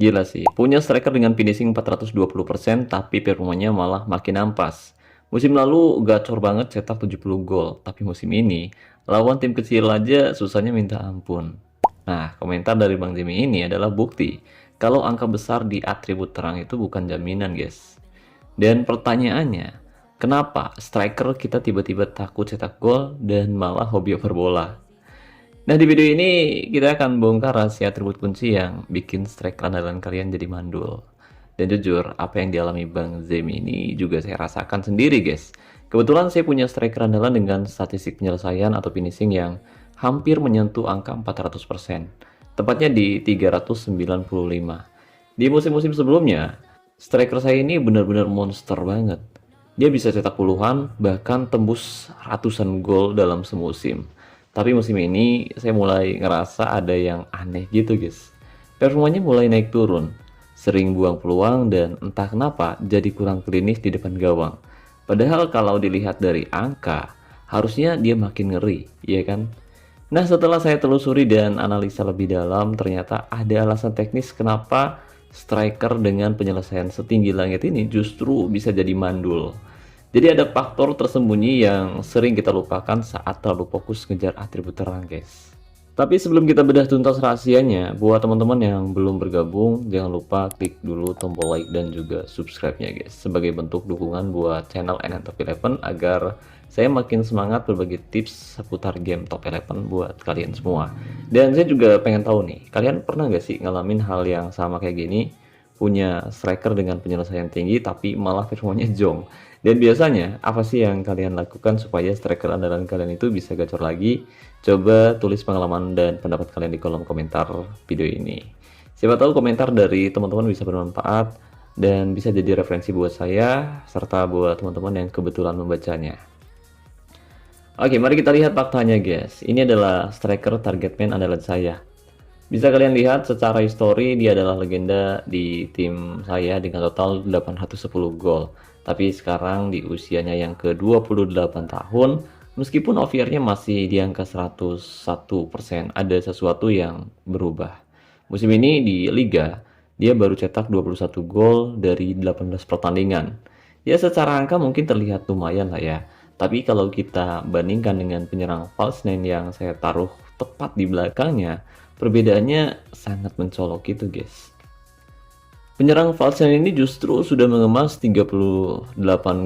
Gila sih, punya striker dengan finishing 420% tapi performanya malah makin ampas. Musim lalu gacor banget cetak 70 gol, tapi musim ini lawan tim kecil aja susahnya minta ampun. Nah, komentar dari Bang Jimmy ini adalah bukti kalau angka besar di atribut terang itu bukan jaminan, guys. Dan pertanyaannya, kenapa striker kita tiba-tiba takut cetak gol dan malah hobi over bola? Nah, di video ini kita akan bongkar rahasia atribut kunci yang bikin striker andalan kalian jadi mandul. Dan jujur, apa yang dialami Bang Zemi ini juga saya rasakan sendiri, guys. Kebetulan saya punya striker andalan dengan statistik penyelesaian atau finishing yang hampir menyentuh angka 400%. Tepatnya di 395. Di musim-musim sebelumnya, striker saya ini benar-benar monster banget. Dia bisa cetak puluhan, bahkan tembus ratusan gol dalam semusim. Tapi musim ini saya mulai ngerasa ada yang aneh gitu, guys. Performanya mulai naik turun, sering buang peluang dan entah kenapa jadi kurang klinis di depan gawang. Padahal kalau dilihat dari angka, harusnya dia makin ngeri, ya kan? Nah, setelah saya telusuri dan analisa lebih dalam, ternyata ada alasan teknis kenapa striker dengan penyelesaian setinggi langit ini justru bisa jadi mandul. Jadi ada faktor tersembunyi yang sering kita lupakan saat terlalu fokus ngejar atribut terang, guys. Tapi sebelum kita bedah tuntas rahasianya, buat teman-teman yang belum bergabung, jangan lupa klik dulu tombol like dan juga subscribe-nya, guys, sebagai bentuk dukungan buat channel NN Top 11 agar saya makin semangat berbagi tips seputar game Top 11 buat kalian semua. Dan saya juga pengen tahu nih, kalian pernah nggak sih ngalamin hal yang sama kayak gini? Punya striker dengan penyelesaian tinggi tapi malah performanya jong. Dan biasanya apa sih yang kalian lakukan supaya striker andalan kalian itu bisa gacor lagi? Coba tulis pengalaman dan pendapat kalian di kolom komentar video ini. Siapa tahu komentar dari teman-teman bisa bermanfaat dan bisa jadi referensi buat saya serta buat teman-teman yang kebetulan membacanya. Oke, mari kita lihat faktanya, guys. Ini adalah striker target man andalan saya. Bisa kalian lihat secara histori dia adalah legenda di tim saya dengan total 810 gol. Tapi sekarang di usianya yang ke-28 tahun, meskipun OVR-nya masih di angka 101%, ada sesuatu yang berubah. Musim ini di Liga, dia baru cetak 21 gol dari 18 pertandingan. Ya secara angka mungkin terlihat lumayan lah ya. Tapi kalau kita bandingkan dengan penyerang false nine yang saya taruh tepat di belakangnya, perbedaannya sangat mencolok gitu, guys. Penyerang false nine ini justru sudah mengemas 38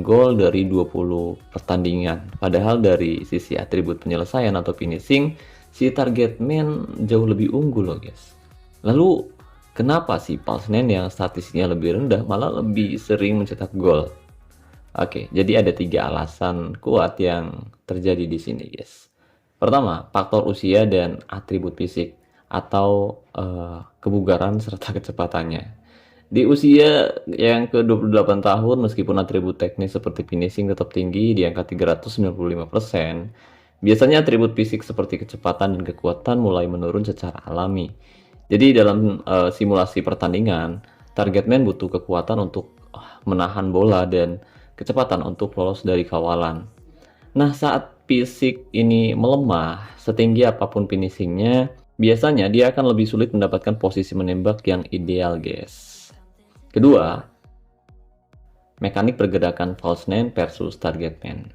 gol dari 20 pertandingan. Padahal dari sisi atribut penyelesaian atau finishing, si target man jauh lebih unggul loh, guys. Lalu, kenapa sih false nine yang statistiknya lebih rendah malah lebih sering mencetak gol? Oke, jadi ada 3 alasan kuat yang terjadi di sini, guys. Pertama, faktor usia dan atribut fisik atau kebugaran serta kecepatannya. Di usia yang ke-28 tahun, meskipun atribut teknis seperti finishing tetap tinggi di angka 395%, biasanya atribut fisik seperti kecepatan dan kekuatan mulai menurun secara alami. Jadi dalam simulasi pertandingan, target man butuh kekuatan untuk menahan bola dan kecepatan untuk lolos dari kawalan. Nah, saat fisik ini melemah, setinggi apapun finishingnya, biasanya dia akan lebih sulit mendapatkan posisi menembak yang ideal, guys. Kedua, mekanik pergerakan false nine versus target man.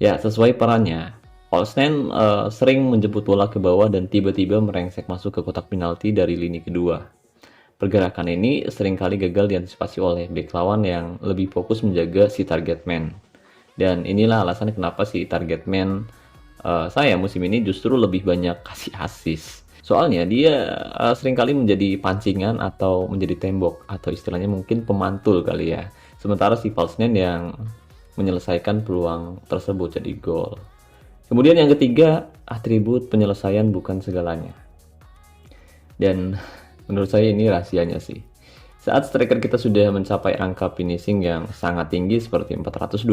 Ya, sesuai perannya. False nine sering menjemput bola ke bawah dan tiba-tiba merengsek masuk ke kotak penalti dari lini kedua. Pergerakan ini seringkali gagal diantisipasi oleh bek lawan yang lebih fokus menjaga si target man. Dan inilah alasan kenapa si target man saya musim ini justru lebih banyak kasih assist. Soalnya dia seringkali menjadi pancingan atau menjadi tembok atau istilahnya mungkin pemantul kali ya. Sementara si false nine yang menyelesaikan peluang tersebut jadi gol. Kemudian yang ketiga, atribut penyelesaian bukan segalanya. Dan menurut saya ini rahasianya sih. Saat striker kita sudah mencapai angka finishing yang sangat tinggi seperti 420%,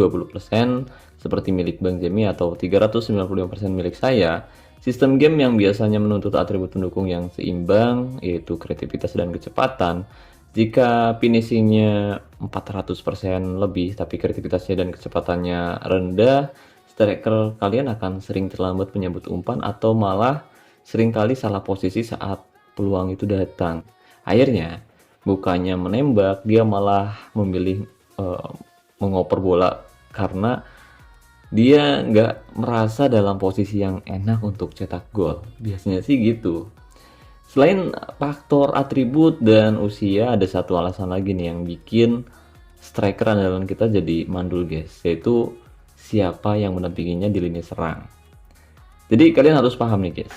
seperti milik Bang Jemi atau 395% milik saya, sistem game yang biasanya menuntut atribut pendukung yang seimbang, yaitu kreativitas dan kecepatan, jika finishingnya 400% lebih tapi kreativitasnya dan kecepatannya rendah, striker kalian akan sering terlambat menyambut umpan atau malah seringkali salah posisi saat peluang itu datang. Akhirnya, bukannya menembak, dia malah memilih mengoper bola karena dia nggak merasa dalam posisi yang enak untuk cetak gol. Biasanya sih gitu. Selain faktor atribut dan usia, ada satu alasan lagi nih yang bikin striker andalan kita jadi mandul guys, yaitu siapa yang mendampinginya di lini serang. Jadi kalian harus paham nih guys,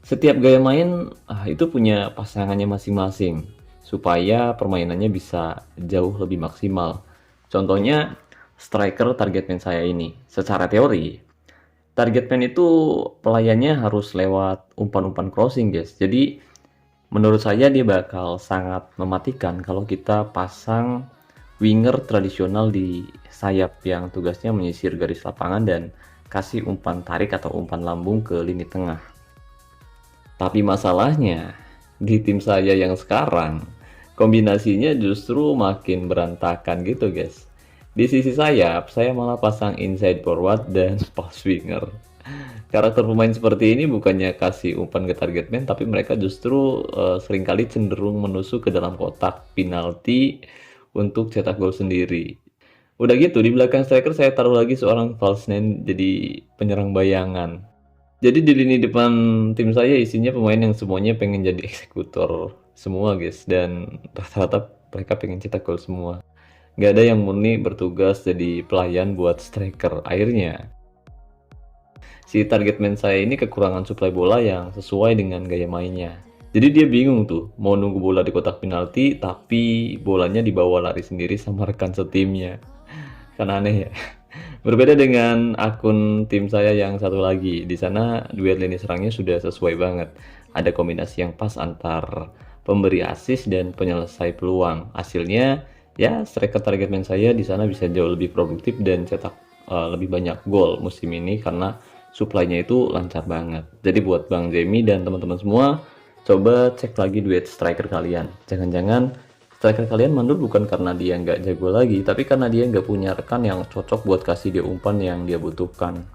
setiap gaya main itu punya pasangannya masing-masing supaya permainannya bisa jauh lebih maksimal. Contohnya striker target man saya ini. Secara teori, target man itu pelayannya harus lewat umpan-umpan crossing guys. Jadi menurut saya dia bakal sangat mematikan kalau kita pasang winger tradisional di sayap yang tugasnya menyisir garis lapangan dan kasih umpan tarik atau umpan lambung ke lini tengah. Tapi masalahnya di tim saya yang sekarang kombinasinya justru makin berantakan gitu guys. Di sisi sayap saya malah pasang inside forward dan pass winger. Karakter pemain seperti ini bukannya kasih umpan ke target man, tapi mereka justru seringkali cenderung menusuk ke dalam kotak penalti untuk cetak gol sendiri. Udah gitu di belakang striker saya taruh lagi seorang false nine jadi penyerang bayangan. Jadi di lini depan tim saya isinya pemain yang semuanya pengen jadi eksekutor semua guys, dan rata-rata mereka pengen cetak gol semua. Nggak ada yang murni bertugas jadi pelayan buat striker. Akhirnya si target man saya ini kekurangan suplai bola yang sesuai dengan gaya mainnya. Jadi dia bingung tuh mau nunggu bola di kotak penalti tapi bolanya dibawa lari sendiri sama rekan setimnya. Kan aneh ya. Berbeda dengan akun tim saya yang satu lagi. Di sana duet lini serangnya sudah sesuai banget. Ada kombinasi yang pas antar pemberi assist dan penyelesai peluang. Hasilnya ya striker target man saya di sana bisa jauh lebih produktif dan cetak lebih banyak gol musim ini karena supply-nya itu lancar banget. Jadi buat Bang Jamie dan teman-teman semua, coba cek lagi duet striker kalian. Jangan-jangan striker kalian mandul bukan karena dia nggak jago lagi, tapi karena dia nggak punya rekan yang cocok buat kasih dia umpan yang dia butuhkan.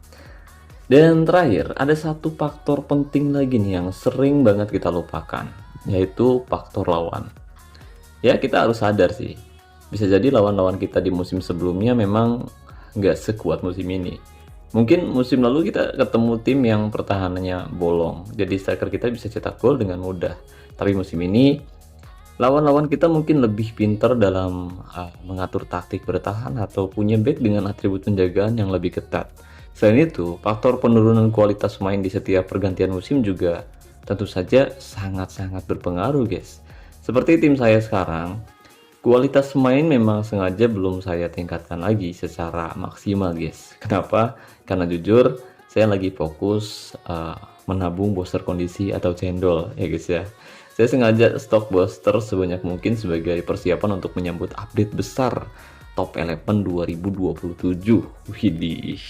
Dan terakhir, ada satu faktor penting lagi nih yang sering banget kita lupakan, yaitu faktor lawan. Ya kita harus sadar sih, bisa jadi lawan-lawan kita di musim sebelumnya memang nggak sekuat musim ini. Mungkin musim lalu kita ketemu tim yang pertahanannya bolong, jadi striker kita bisa cetak gol dengan mudah. Tapi musim ini lawan-lawan kita mungkin lebih pintar dalam mengatur taktik bertahan atau punya back dengan atribut penjagaan yang lebih ketat. Selain itu, faktor penurunan kualitas main di setiap pergantian musim juga tentu saja sangat-sangat berpengaruh guys. Seperti tim saya sekarang, kualitas main memang sengaja belum saya tingkatkan lagi secara maksimal guys. Kenapa? Karena jujur saya lagi fokus menabung booster kondisi atau cendol ya guys ya. Saya sengaja stok booster sebanyak mungkin sebagai persiapan untuk menyambut update besar Top 11 2027. Widih.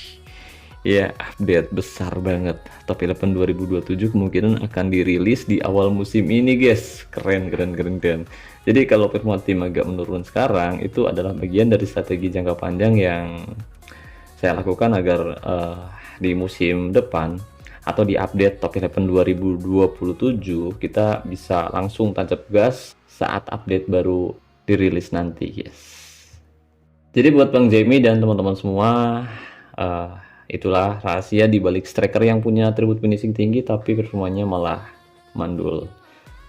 Ya, update besar banget. Top 11 2027 kemungkinan akan dirilis di awal musim ini, guys. Keren. Jadi kalau performa tim agak menurun sekarang, itu adalah bagian dari strategi jangka panjang yang saya lakukan agar di musim depan atau di update Top 11 2027 kita bisa langsung tancap gas saat update baru dirilis nanti, guys. Jadi buat Bang Jamie dan teman-teman semua, itulah rahasia di balik striker yang punya atribut finishing tinggi tapi performanya malah mandul.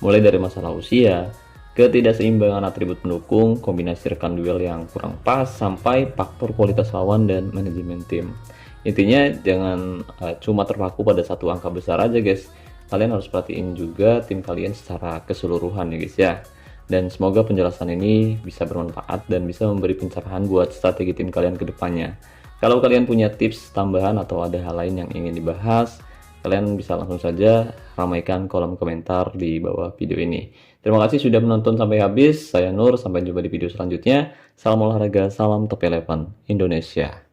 Mulai dari masalah usia, ketidakseimbangan atribut pendukung, kombinasi rekan duel yang kurang pas, sampai faktor kualitas lawan dan manajemen tim. Intinya jangan cuma terpaku pada satu angka besar aja guys. Kalian harus perhatiin juga tim kalian secara keseluruhan ya guys ya. Dan semoga penjelasan ini bisa bermanfaat dan bisa memberi pencerahan buat strategi tim kalian ke depannya. Kalau kalian punya tips tambahan atau ada hal lain yang ingin dibahas, kalian bisa langsung saja ramaikan kolom komentar di bawah video ini. Terima kasih sudah menonton sampai habis. Saya Nur, sampai jumpa di video selanjutnya. Salam olahraga, salam Top 11 Indonesia.